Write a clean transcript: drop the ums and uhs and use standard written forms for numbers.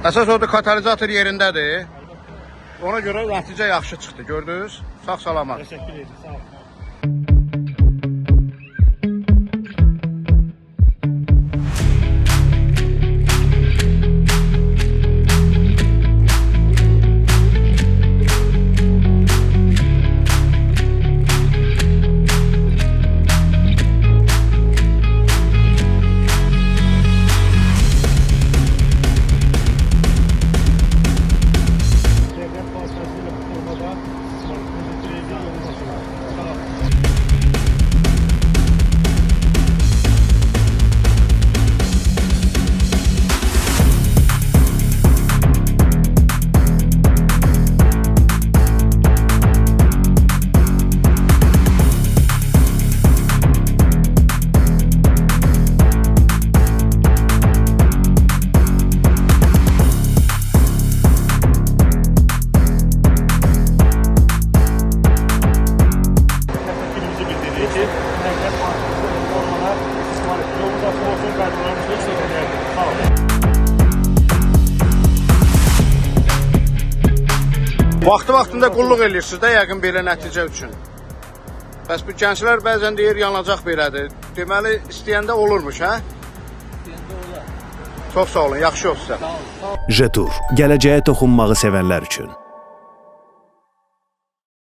Əsas odur, katalizator yerindədir. Ona görə nəticə yaxşı çıxdı, gördünüz? Sağ salamat. Təşəkkür edirəm, sağ olun. Vaxtında qulluq edirsiniz də yəqin belə nəticə üçün. Bəs bu gənclər bəzən deyir yanacaq belədir. Deməli istəyəndə olurmuş, hə? İstəyəndə olar. Çox sağ olun, yaxşı olsun sizə. Jetur, gələcəyə toxunmağı sevənlər üçün.